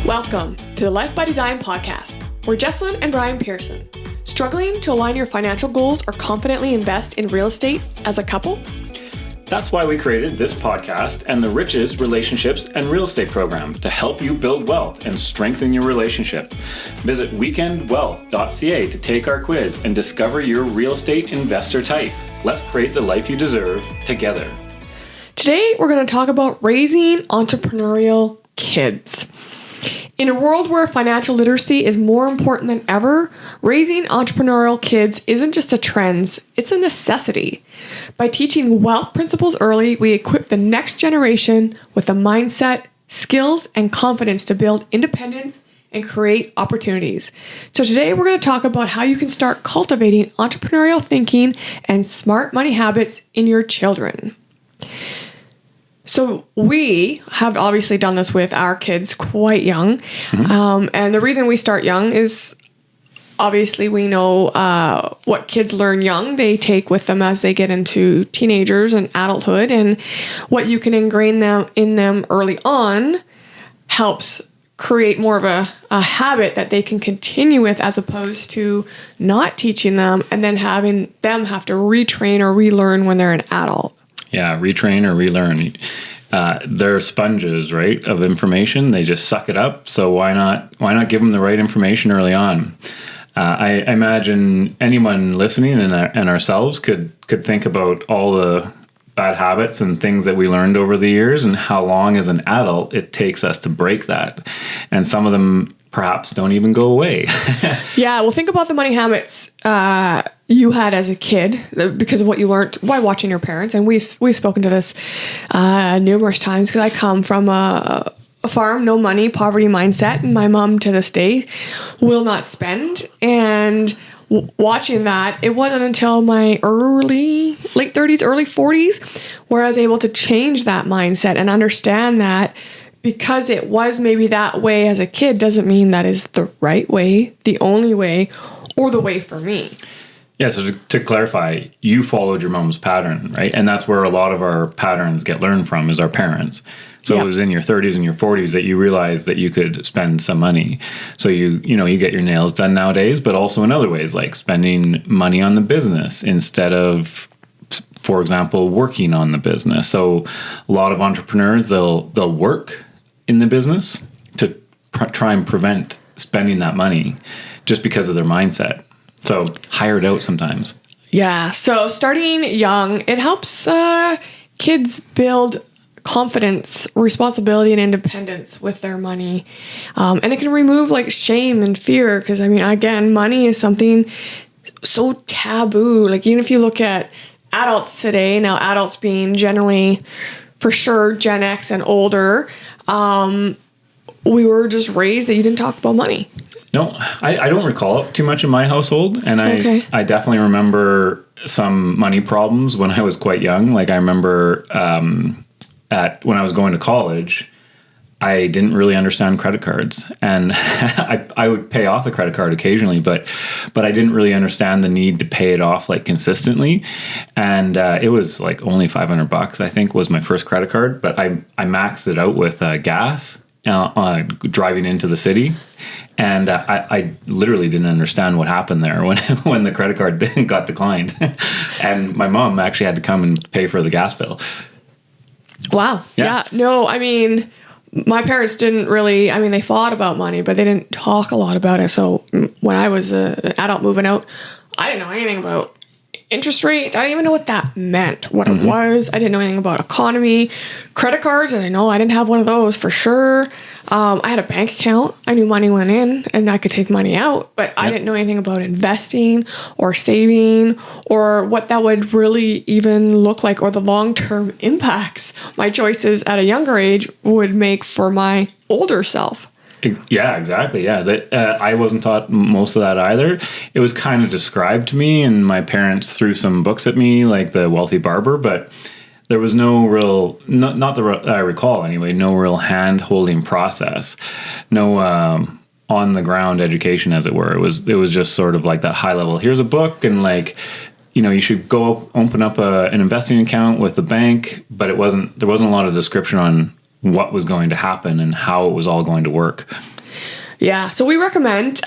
Welcome to the Life by Design podcast. We're Jessilyn and Brian Persson. Struggling to align your financial goals or confidently invest in real estate as a couple? That's why we created this podcast and the Riches, Relationships, and Real Estate program to help you build wealth and strengthen your relationship. Visit weekendwealth.ca to take our quiz and discover your real estate investor type. Let's create the life you deserve together. Today, we're going to talk about raising entrepreneurial kids. In a world where financial literacy is more important than ever, raising entrepreneurial kids isn't just a trend, it's a necessity. By teaching wealth principles early, we equip the next generation with the mindset, skills, and confidence to build independence and create opportunities. So today we're going to talk about how you can start cultivating entrepreneurial thinking and smart money habits in your children. So we have obviously done this with our kids quite young. Mm-hmm. And the reason we start young is obviously we know what kids learn young, they take with them as they get into teenagers and adulthood. And what you can ingrain in them early on helps create more of a habit that they can continue with, as opposed to not teaching them and then having them have to retrain or relearn when they're an adult. Yeah, retrain or relearn. They're sponges, right, of information. They just suck it up. So why not give them the right information early on? I imagine anyone listening and ourselves could think about all the bad habits and things that we learned over the years and how long as an adult it takes us to break that. And some of them perhaps don't even go away. Yeah, well, think about the money habits you had as a kid because of what you learned by watching your parents. And we've spoken to this numerous times because I come from a farm, no money, poverty mindset. And my mom to this day will not spend. And watching that, it wasn't until my late 30s, early 40s, where I was able to change that mindset and understand that because it was maybe that way as a kid doesn't mean that is the right way, the only way, or the way for me. Yeah, so to clarify, you followed your mom's pattern, right? And that's where a lot of our patterns get learned from, is our parents. So It was in your 30s and your 40s that you realized that you could spend some money. So you get your nails done nowadays, but also in other ways, like spending money on the business instead of, for example, working on the business. So a lot of entrepreneurs, they'll work in the business to try and prevent spending that money just because of their mindset. So hire it out sometimes. Yeah. So starting young, it helps kids build confidence, responsibility, and independence with their money. And it can remove like shame and fear. Because again, money is something so taboo. Like even if you look at adults today, now adults being generally for sure Gen X and older, we were just raised that you didn't talk about money. No, I don't recall it too much in my household. And I definitely remember some money problems when I was quite young. Like I remember when I was going to college, I didn't really understand credit cards. And I would pay off the credit card occasionally, but I didn't really understand the need to pay it off like consistently. And it was like only $500, I think, was my first credit card. But I maxed it out with gas driving into the city. And I literally didn't understand what happened there when the credit card got declined. And my mom actually had to come and pay for the gas bill. Wow. Yeah. No, my parents didn't really, they thought about money, but they didn't talk a lot about it. So when I was an adult moving out, I didn't know anything about interest rates. I didn't even know what that meant, what it was. I didn't know anything about economy, credit cards. And I didn't have one of those for sure. I had a bank account. I knew money went in and I could take money out, but I didn't know anything about investing or saving or what that would really even look like or the long-term impacts my choices at a younger age would make for my older self. Yeah, exactly. Yeah, I wasn't taught most of that either. It was kind of described to me, and my parents threw some books at me, like The Wealthy Barber, but there was no real, not that I recall anyway, no real hand-holding process, no on-the-ground education, as it were. It was just sort of like that high level. Here's a book, and you should go open up an investing account with the bank, but there wasn't a lot of description what was going to happen and how it was all going to work. Yeah. So we recommend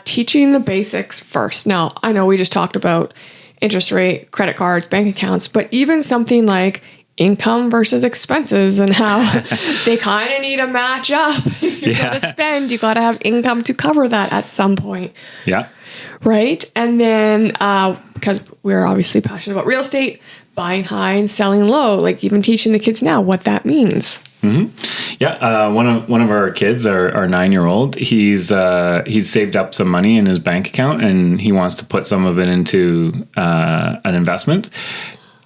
teaching the basics first. Now, I know we just talked about interest rate, credit cards, bank accounts, but even something like income versus expenses and how they kind of need to match up. If you're going to spend, you got to have income to cover that at some point. Yeah. Right. And then because we're obviously passionate about real estate, buying high and selling low, like even teaching the kids now what that means. Mm-hmm. Yeah. One of our kids, our 9-year-old, he's saved up some money in his bank account and he wants to put some of it into an investment.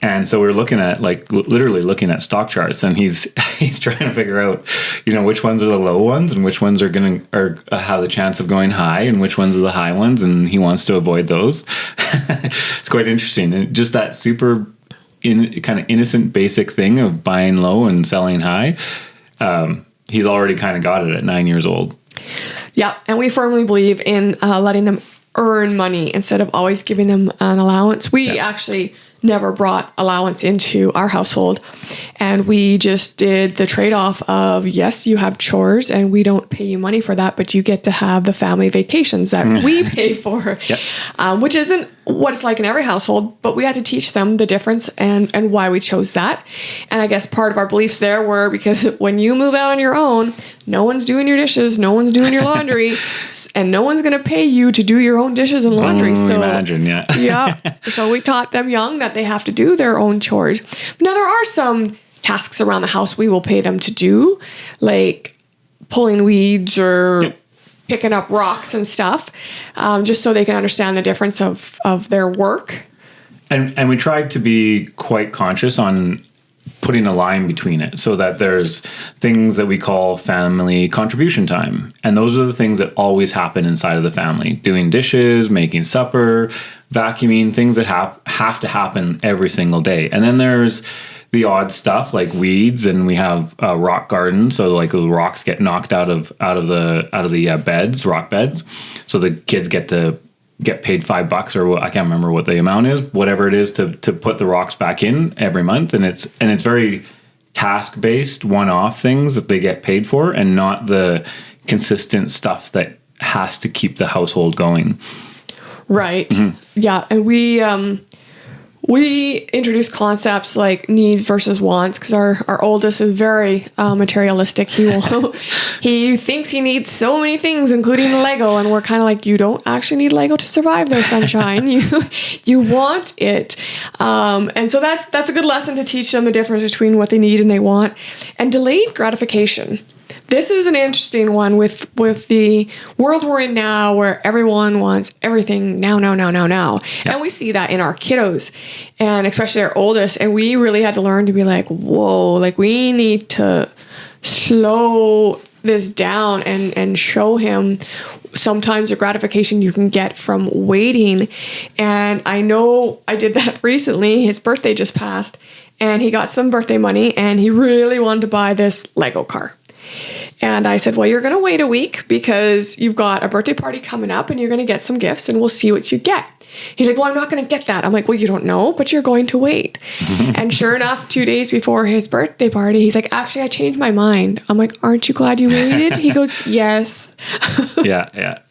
And so we're looking at literally looking at stock charts, and he's trying to figure out, which ones are the low ones and which ones are have the chance of going high and which ones are the high ones, and he wants to avoid those. It's quite interesting, and just that super kind of innocent, basic thing of buying low and selling high. He's already kind of got it at 9 years old. Yeah, and we firmly believe in letting them earn money instead of always giving them an allowance. We actually never brought allowance into our household, and we just did the trade-off of, yes, you have chores and we don't pay you money for that, but you get to have the family vacations that we pay for. Which isn't what it's like in every household, but we had to teach them the difference and why we chose that. And I guess part of our beliefs there were because when you move out on your own, no one's doing your dishes, no one's doing your laundry, and no one's going to pay you to do your own dishes and laundry. So imagine, yeah. So we taught them young that they have to do their own chores. Now, there are some tasks around the house we will pay them to do, like pulling weeds or picking up rocks and stuff, just so they can understand the difference of their work. And we tried to be quite conscious on putting a line between it so that there's things that we call family contribution time. And those are the things that always happen inside of the family. Doing dishes, making supper, vacuuming, things that have to happen every single day. And then there's the odd stuff like weeds, and we have a rock garden. So like the rocks get knocked out of the beds, rock beds. So the kids get paid $5 or I can't remember what the amount is, whatever it is to put the rocks back in every month. And it's very task based, one-off things that they get paid for, and not the consistent stuff that has to keep the household going. Right. Mm-hmm. Yeah. And we introduce concepts like needs versus wants, because our oldest is very materialistic. He thinks he needs so many things, including Lego, and we're kind of like, you don't actually need Lego to survive there, sunshine. You want it, and so that's a good lesson to teach them the difference between what they need and they want. And delayed gratification. This is an interesting one with the world we're in now, where everyone wants everything now. Yep. And we see that in our kiddos, and especially our oldest. And we really had to learn to be like, whoa, like we need to slow this down and show him sometimes the gratification you can get from waiting. And I know I did that recently. His birthday just passed, and he got some birthday money, and he really wanted to buy this Lego car. And I said, well, you're going to wait a week because you've got a birthday party coming up and you're going to get some gifts and we'll see what you get. He's like, well, I'm not going to get that. I'm like, well, you don't know, but you're going to wait. And sure enough, 2 days before his birthday party, he's like, actually, I changed my mind. I'm like, aren't you glad you waited? He goes, yes. Yeah.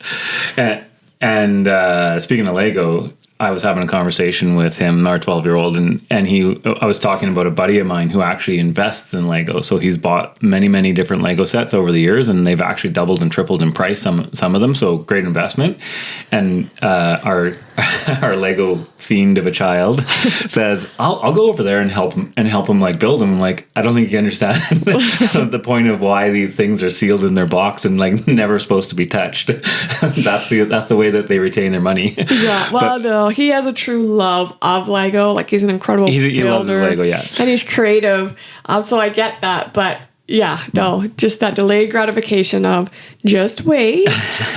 And speaking of Lego, I was having a conversation with him, our 12-year-old, and I was talking about a buddy of mine who actually invests in Lego. So he's bought many, many different Lego sets over the years, and they've actually doubled and tripled in price, some of them. So great investment. And our Lego fiend of a child says, I'll go over there and help him like build them. I'm like, I don't think you understand the point of why these things are sealed in their box and like never supposed to be touched. That's the way that they retain their money. Yeah. Well, no, he has a true love of Lego. Like he's an incredible builder. He loves his Lego, yeah. And he's creative. So I get that, but yeah, no, just that delayed gratification of just wait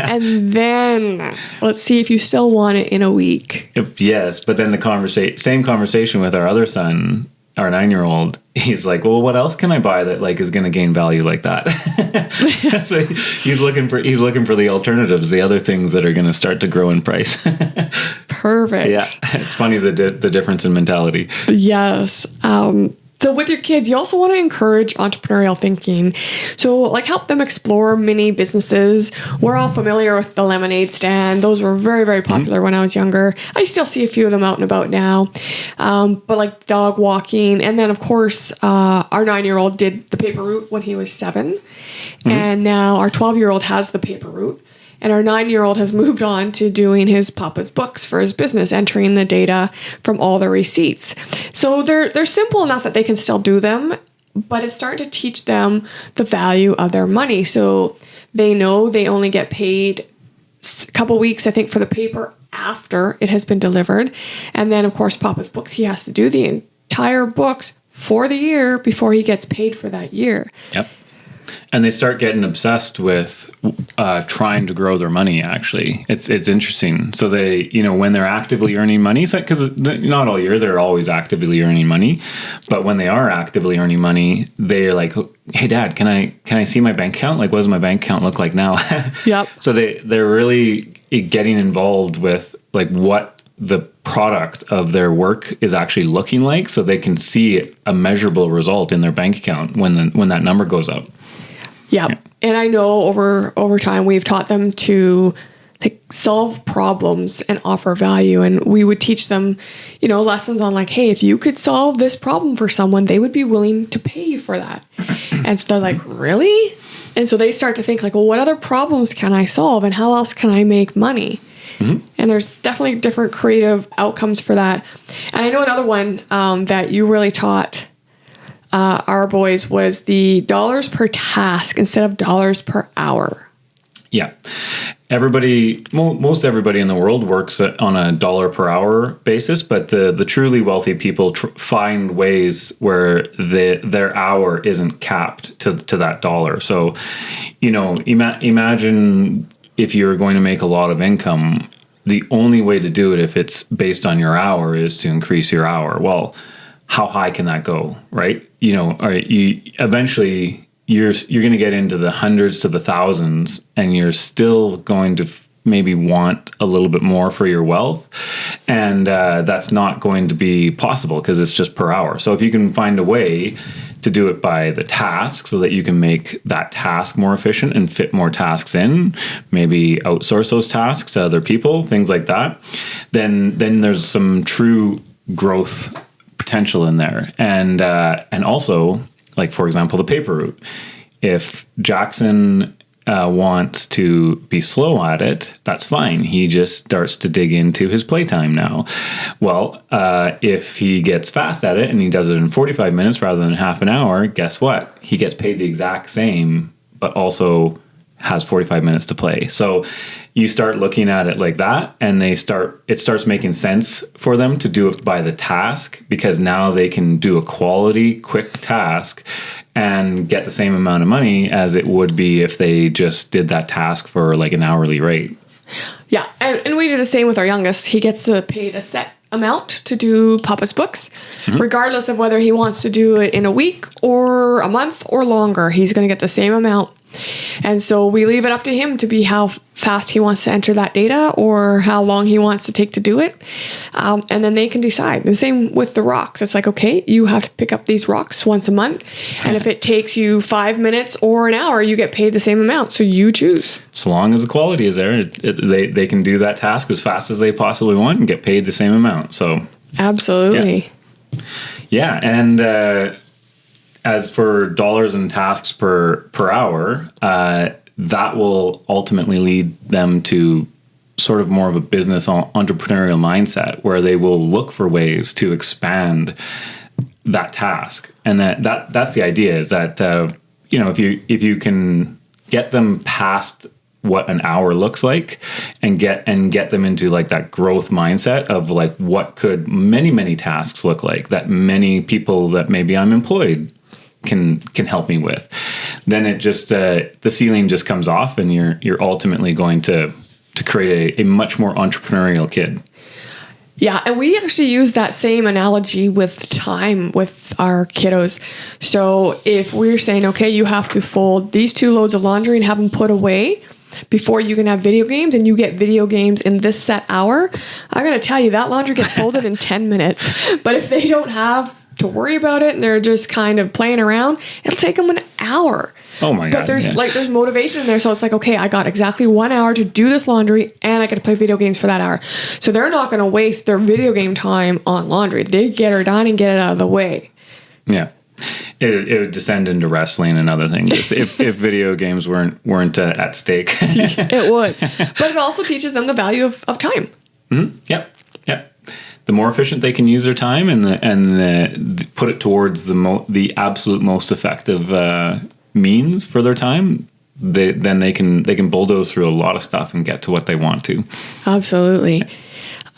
and then let's see if you still want it in a week. Yes, but then the same conversation with our other son, our 9-year-old, he's like, well, what else can I buy that like is going to gain value like that? So he's looking for the alternatives, the other things that are going to start to grow in price. Perfect. Yeah, it's funny the difference in mentality. Yes. So with your kids, you also want to encourage entrepreneurial thinking. So like help them explore mini businesses. We're all familiar with the lemonade stand. Those were very, very popular when I was younger. I still see a few of them out and about now. But like dog walking. And then of course, our 9-year-old did the paper route when he was 7. And now our 12-year-old has the paper route. And our 9-year-old has moved on to doing his Papa's books for his business, entering the data from all the receipts. So they're simple enough that they can still do them, but it's starting to teach them the value of their money. So they know they only get paid a couple weeks, I think, for the paper after it has been delivered. And then, of course, Papa's books, he has to do the entire books for the year before he gets paid for that year. Yep. And they start getting obsessed with trying to grow their money, actually. It's interesting. So they, when they're actively earning money, because not all year, they're always actively earning money. But when they are actively earning money, they're like, hey, Dad, can I see my bank account? Like, what does my bank account look like now? Yep. So they're really getting involved with like what the product of their work is actually looking like, so they can see a measurable result in their bank account when that number goes up. Yeah. And I know over time we've taught them to like solve problems and offer value. And we would teach them, lessons on like, hey, if you could solve this problem for someone, they would be willing to pay you for that. And so they're like, really? And so they start to think like, well, what other problems can I solve and how else can I make money? Mm-hmm. And there's definitely different creative outcomes for that. And I know another one that you really taught our boys was the dollars per task instead of dollars per hour. Yeah. Most everybody in the world works on a dollar per hour basis, but the truly wealthy people find ways where their hour isn't capped to that dollar. So, imagine if you're going to make a lot of income, the only way to do it if it's based on your hour is to increase your hour. Well, how high can that go, right? Eventually you're going to get into the hundreds to the thousands, and you're still going to maybe want a little bit more for your wealth. And that's not going to be possible because it's just per hour. So if you can find a way to do it by the task so that you can make that task more efficient and fit more tasks in, maybe outsource those tasks to other people, things like that, then there's some true growth potential in there. And also, like, for example, the paper route. If Jackson wants to be slow at it, that's fine. He just starts to dig into his playtime now. Well, if he gets fast at it and he does it in 45 minutes rather than half an hour, guess what? He gets paid the exact same, but also has 45 minutes to play. So you start looking at it like that, and it starts making sense for them to do it by the task, because now they can do a quality, quick task and get the same amount of money as it would be if they just did that task for like an hourly rate. Yeah. And we do the same with our youngest. He gets paid a set amount to do Papa's books, regardless of whether he wants to do it in a week or a month or longer. He's going to get the same amount. And so we leave it up to him to be how fast he wants to enter that data or how long he wants to take to do it. And then they can decide. The same with the rocks. It's like, okay, you have to pick up these rocks once a month. And if it takes you 5 minutes or an hour, you get paid the same amount. So you choose. So long as the quality is there, they can do that task as fast as they possibly want and get paid the same amount. So absolutely. Yeah. And as for dollars and tasks per hour, that will ultimately lead them to sort of more of a business entrepreneurial mindset, where they will look for ways to expand that task. And that's the idea, is that if you can get them past what an hour looks like and get them into like that growth mindset of like, what could many tasks look like that many people that maybe I'm employed can help me with, then it just the ceiling just comes off, and you're ultimately going to create a much more entrepreneurial kid. Yeah, and we actually use that same analogy with time with our kiddos. So if we're saying, okay, you have to fold these 2 loads of laundry and have them put away before you can have video games, and you get video games in this set hour, I'm going to tell you that laundry gets folded in 10 minutes. But if they don't have to worry about it and they're just kind of playing around, it'll take them an hour. Oh my God. But there's motivation in there. So it's like, okay, I got exactly 1 hour to do this laundry and I get to play video games for that hour. So they're not going to waste their video game time on laundry. They get her done and get it out of the way. Yeah. It would descend into wrestling and other things if video games weren't at stake. It would. But it also teaches them the value of time. Mm-hmm. Yep. The more efficient they can use their time and put it towards the absolute most effective means for their time, then they can bulldoze through a lot of stuff and get to what they want to. Absolutely.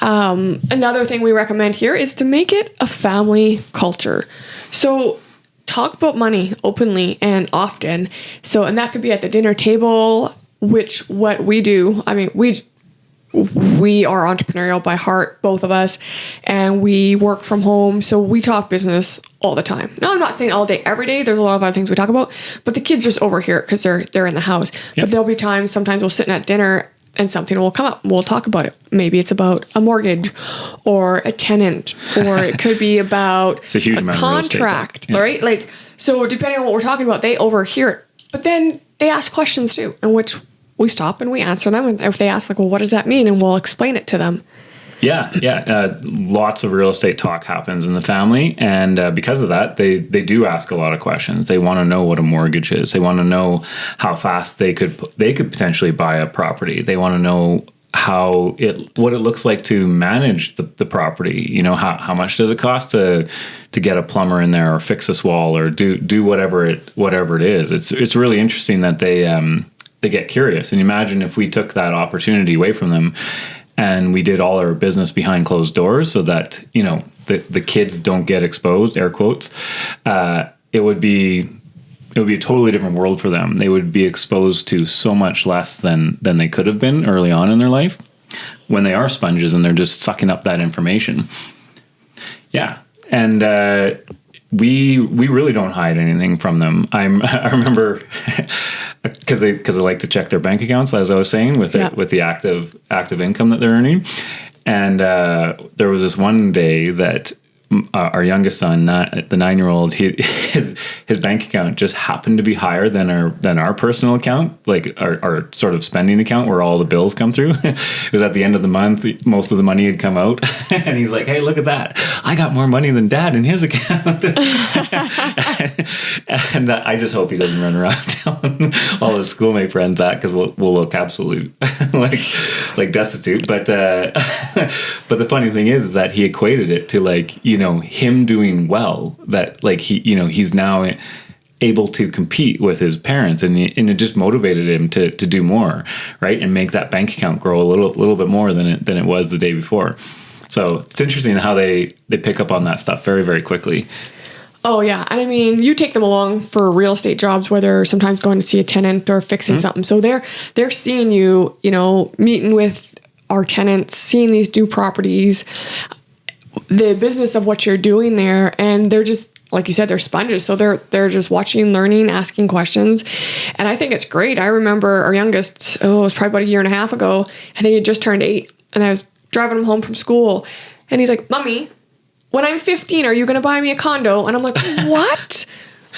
Another thing we recommend here is to make it a family culture. So talk about money openly and often. So, and that could be at the dinner table, which what we do, I mean, we are entrepreneurial by heart, both of us, and we work from home. So we talk business all the time. No, I'm not saying all day, every day. There's a lot of other things we talk about, but the kids just overhear it because they're in the house. Yep. But there'll be times, sometimes we'll sit at dinner and something will come up. We'll talk about it. Maybe it's about a mortgage or a tenant, or it could be about it's a huge amount contract, of real estate, right? Like, so depending on what we're talking about, they overhear it. But then they ask questions too, in which we stop and we answer them. And if they ask, like, well, what does that mean? And we'll explain it to them. Yeah. Lots of real estate talk happens in the family. And because of that, they do ask a lot of questions. They want to know what a mortgage is. They want to know how fast they could potentially buy a property. They want to know what it looks like to manage the property. You know, how much does it cost to get a plumber in there or fix this wall or do whatever it is. It's really interesting that they get curious. And imagine if we took that opportunity away from them and we did all our business behind closed doors so that, you know, the kids don't get exposed, air quotes. It would be a totally different world for them. They would be exposed to so much less than they could have been early on in their life when they are sponges and they're just sucking up that information. Yeah. And we really don't hide anything from them. I remember because they like to check their bank accounts, as I was saying, with the active income that they're earning. And there was this one day that our youngest son, the 9-year-old, his bank account just happened to be higher than our personal account, like our sort of spending account where all the bills come through. It was at the end of the month, most of the money had come out, and he's like, "Hey, look at that! I got more money than Dad in his account." And I just hope he doesn't run around telling all his schoolmate friends that, because we'll look absolute like destitute. But the funny thing is that he equated it to, like, you know, him doing well, that like he's now able to compete with his parents, and it just motivated him to do more, right, and make that bank account grow a little bit more than it was the day before. So it's interesting how they pick up on that stuff very, very quickly. Oh yeah, and I mean, you take them along for real estate jobs where they're sometimes going to see a tenant or fixing something, so they're seeing you know, meeting with our tenants, seeing these new properties, the business of what you're doing there, and they're just, like you said, they're sponges. So they're just watching, learning, asking questions. And I think it's great. I remember our youngest, it was probably about a year and a half ago. I think he just turned 8, and I was driving him home from school, and he's like, "Mommy, when I'm 15, are you going to buy me a condo?" And I'm like, "What?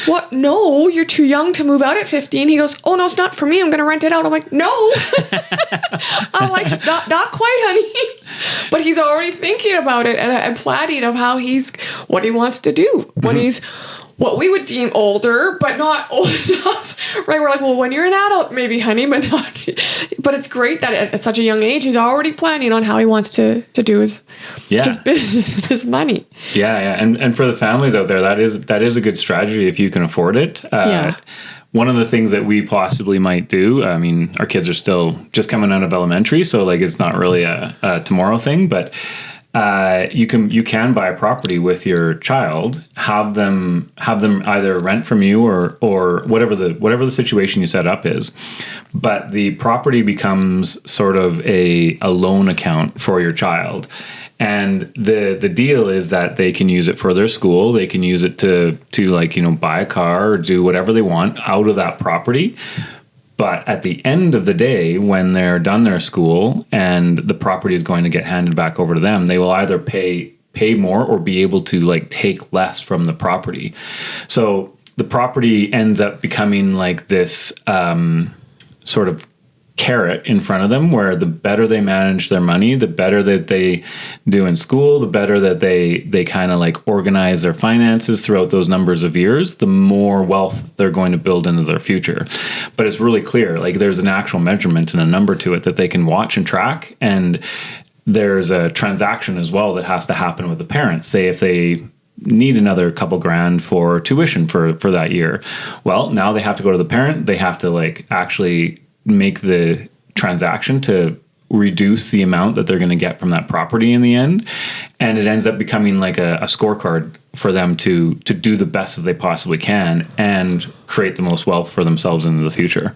What? No, you're too young to move out at 15. He goes, "Oh, no, it's not for me. I'm going to rent it out." I'm like, "No." I'm like, not quite, honey. But he's already thinking about it and planning of what he wants to do when he's what we would deem older, but not old enough, right? We're like, well, when you're an adult, maybe, honey, but not. But it's great that at such a young age, he's already planning on how he wants to do his business and his money. Yeah. And for the families out there, that is a good strategy if you can afford it. One of the things that we possibly might do, I mean, our kids are still just coming out of elementary, so like it's not really a tomorrow thing, but you can buy a property with your child, have them either rent from you or whatever the situation you set up is, but the property becomes sort of a loan account for your child. And the deal is that they can use it for their school. They can use it to like, you know, buy a car or do whatever they want out of that property. But at the end of the day, when they're done their school and the property is going to get handed back over to them, they will either pay pay more or be able to like take less from the property. So the property ends up becoming like this sort of carrot in front of them, where the better they manage their money, the better that they do in school, the better that they kind of like organize their finances throughout those numbers of years, the more wealth they're going to build into their future. But it's really clear, like there's an actual measurement and a number to it that they can watch and track. And there's a transaction as well that has to happen with the parents. Say if they need another couple grand for tuition for that year, well, now they have to go to the parent. They have to like actually make the transaction to reduce the amount that they're going to get from that property in the end. And it ends up becoming like a scorecard for them to do the best that they possibly can and create the most wealth for themselves into the future.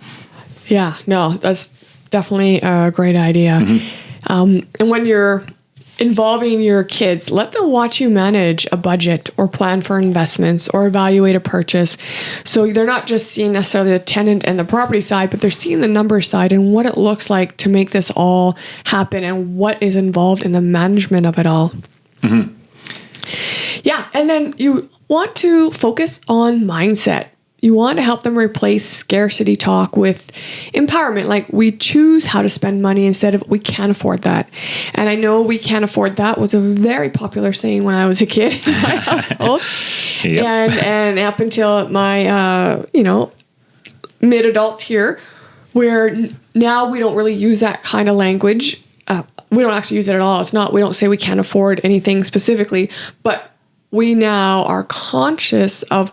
Yeah, no, that's definitely a great idea. And when you're involving your kids, let them watch you manage a budget or plan for investments or evaluate a purchase. So they're not just seeing necessarily the tenant and the property side, but they're seeing the number side and what it looks like to make this all happen and what is involved in the management of it all. Yeah, and then you want to focus on mindset. You want to help them replace scarcity talk with empowerment. Like, we choose how to spend money instead of we can't afford that. And I know we can't afford that was a very popular saying when I was a kid in my household. Yep. And up until my, mid-adults here, where now we don't really use that kind of language. We don't actually use it at all. It's not, we don't say we can't afford anything specifically, but we now are conscious of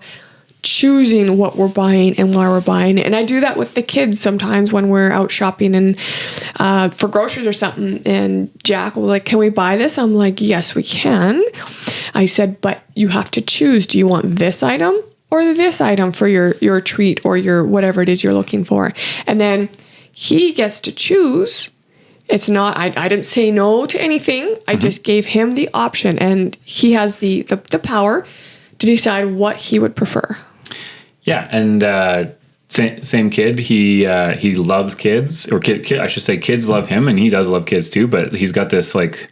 choosing what we're buying and why we're buying it. And I do that with the kids sometimes when we're out shopping and for groceries or something, and Jack will be like, can we buy this? I'm like, yes, we can. I said, but you have to choose. Do you want this item or this item for your treat or your whatever it is you're looking for? And then he gets to choose. It's not, I didn't say no to anything. I just gave him the option, and he has the power to decide what he would prefer. Yeah, and same kid. He loves kids, or kid. I should say, kids love him, and he does love kids too. But he's got this like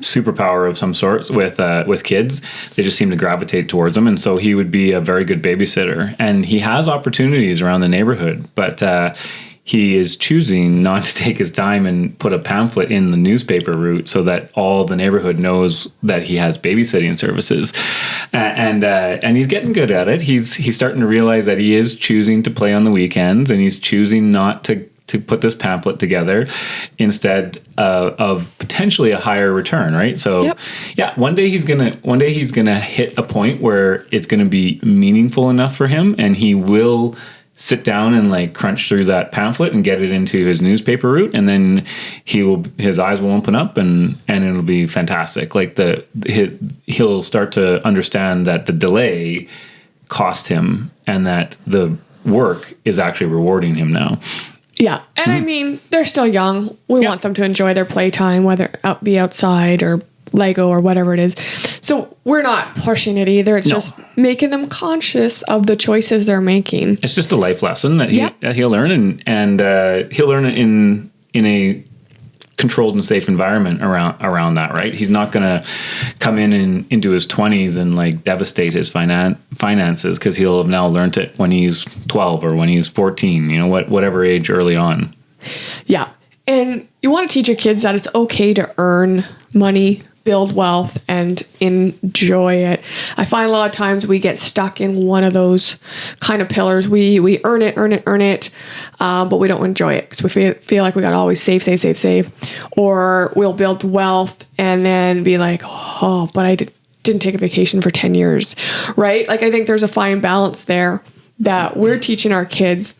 superpower of some sort with kids. They just seem to gravitate towards him, and so he would be a very good babysitter. And he has opportunities around the neighborhood, but he is choosing not to take his time and put a pamphlet in the newspaper route so that all the neighborhood knows that he has babysitting services. And he's getting good at it. He's starting to realize that he is choosing to play on the weekends, and he's choosing not to put this pamphlet together instead of potentially a higher return, right? So yep. Yeah, one day he's gonna hit a point where it's gonna be meaningful enough for him, and he will sit down and like crunch through that pamphlet and get it into his newspaper route, and then his eyes will open up and it'll be fantastic. Like he'll start to understand that the delay cost him and that the work is actually rewarding him now. Yeah. And I mean, they're still young. We want them to enjoy their playtime, whether it be outside or Lego or whatever it is. So we're not pushing it either. It's just making them conscious of the choices they're making. It's just a life lesson that he'll learn, and he'll learn it in a controlled and safe environment around that, right? He's not going to come into his 20s and like devastate his finances, because he'll have now learned it when he's 12 or when he's 14, whatever age early on. Yeah. And you want to teach your kids that it's okay to earn money, build wealth, and enjoy it. I find a lot of times we get stuck in one of those kind of pillars. We earn it, but we don't enjoy it because we feel like we got to always save. Or we'll build wealth and then be like, oh, but I didn't take a vacation for 10 years, right? Like, I think there's a fine balance there that we're teaching our kids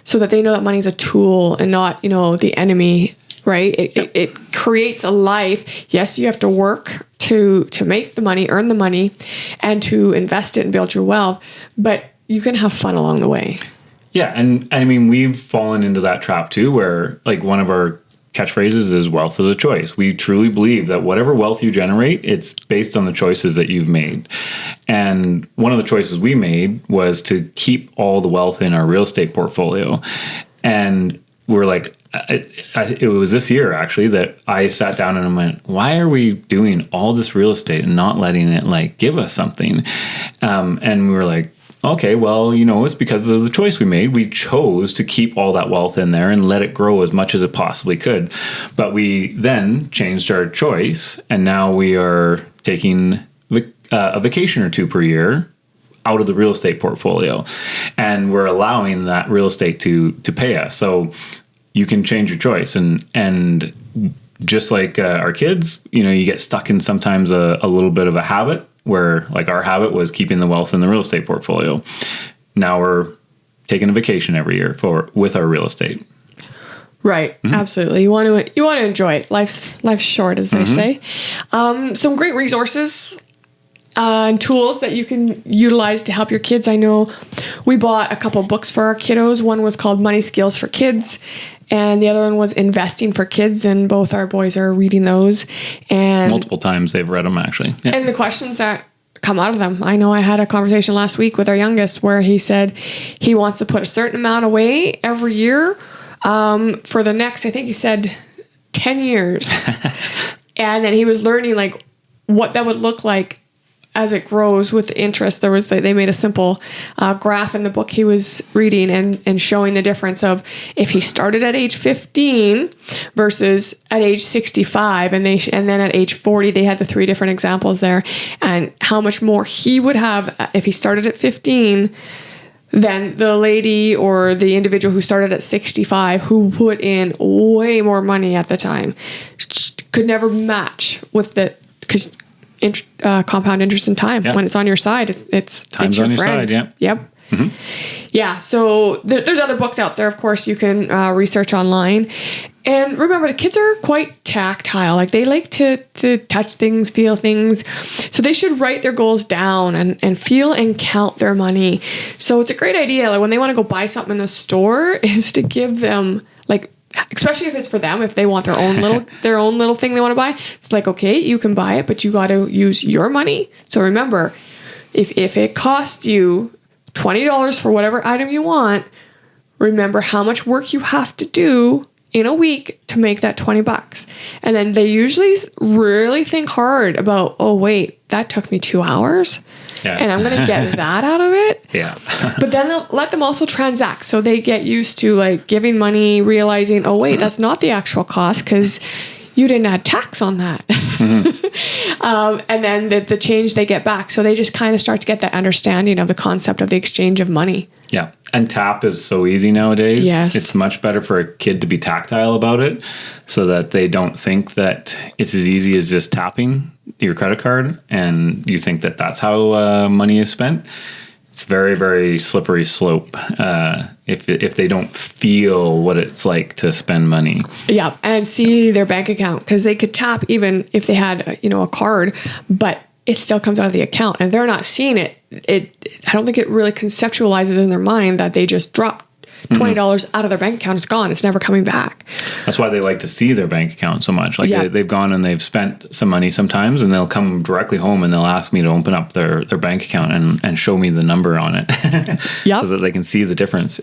so that they know that money's a tool and not, the enemy. Right? It creates a life. Yes, you have to work to make the money, earn the money, and to invest it and build your wealth, but you can have fun along the way. Yeah, and I mean, we've fallen into that trap too, where like one of our catchphrases is wealth is a choice. We truly believe that whatever wealth you generate, it's based on the choices that you've made. And one of the choices we made was to keep all the wealth in our real estate portfolio. And we're like, it was this year actually that I sat down and I went, why are we doing all this real estate and not letting it like give us something? And we were like, okay, well, it's because of the choice we made. We chose to keep all that wealth in there and let it grow as much as it possibly could. But we then changed our choice, and now we are taking a vacation or two per year out of the real estate portfolio, and we're allowing that real estate to pay us. So you can change your choice, and just like our kids, you get stuck in sometimes a little bit of a habit where, like, our habit was keeping the wealth in the real estate portfolio. Now we're taking a vacation every year with our real estate. Right. Mm-hmm. Absolutely. You want to enjoy it. Life's short, as they say. Some great resources and tools that you can utilize to help your kids. I know we bought a couple books for our kiddos. One was called Money Skills for Kids, and the other one was Investing for Kids, and both our boys are reading those. And multiple times they've read them, actually. Yeah. And the questions that come out of them. I know I had a conversation last week with our youngest where he said he wants to put a certain amount away every year for the next, I think he said 10 years. And then he was learning like what that would look like as it grows with interest. They made a simple graph in the book he was reading and showing the difference of if he started at age 15 versus at age 65, and then at age 40, they had the 3 different examples there, and how much more he would have if he started at 15 than the lady or the individual who started at 65, who put in way more money at the time. Could never match with because compound interest in time. When it's on your side, it's time's your on friend. Your side. Yep. Mm-hmm. Yeah. So there's other books out there. Of course, you can research online. And remember, the kids are quite tactile. Like, they like to touch things, feel things. So they should write their goals down and feel and count their money. So it's a great idea. Like, when they want to go buy something in the store, is to give them, like, especially if it's for them, if they want their own little thing they want to buy, it's like, okay, you can buy it, but you got to use your money. So remember, if it costs you $20 for whatever item you want, remember how much work you have to do in a week to make that $20. And then they usually really think hard about, oh wait, that took me 2 hours. Yeah. And I'm going to get that out of it. Yeah. But then they'll let them also transact. So they get used to like giving money, realizing, oh wait, that's not the actual cost because you didn't add tax on that. Mm-hmm. And then the change they get back. So they just kind of start to get that understanding of the concept of the exchange of money. Yeah. And tap is so easy nowadays. Yes. It's much better for a kid to be tactile about it so that they don't think that it's as easy as just tapping your credit card and you think that that's how money is spent. It's very, very slippery slope if they don't feel what it's like to spend money. Yeah, and see their bank account, because they could tap even if they had a card, but it still comes out of the account and they're not seeing it. I don't think it really conceptualizes in their mind that they just dropped $20 out of their bank account. It's gone. It's never coming back. That's why they like to see their bank account so much. Like they've gone and they've spent some money sometimes, and they'll come directly home and they'll ask me to open up their bank account and show me the number on it so that they can see the difference.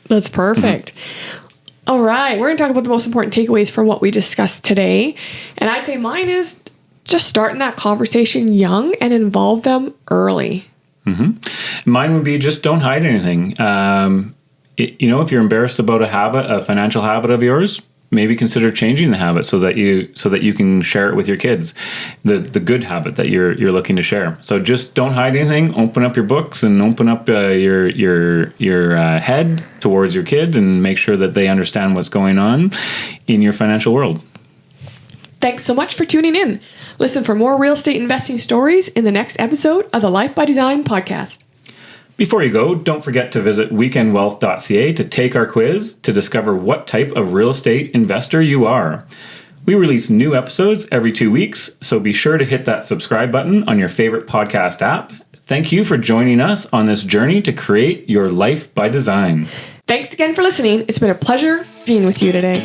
That's perfect. Mm-hmm. All right. We're going to talk about the most important takeaways from what we discussed today. And I'd say mine is just starting that conversation young and involve them early. Mm-hmm. Mine would be just don't hide anything. If you're embarrassed about a financial habit of yours, maybe consider changing the habit so that you can share it with your kids. The good habit that you're looking to share. So just don't hide anything. Open up your books and open up your head towards your kid and make sure that they understand what's going on in your financial world. Thanks so much for tuning in. Listen for more real estate investing stories in the next episode of the Life by Design podcast. Before you go, don't forget to visit weekendwealth.ca to take our quiz to discover what type of real estate investor you are. We release new episodes every 2 weeks, so be sure to hit that subscribe button on your favorite podcast app. Thank you for joining us on this journey to create your life by design. Thanks again for listening. It's been a pleasure being with you today.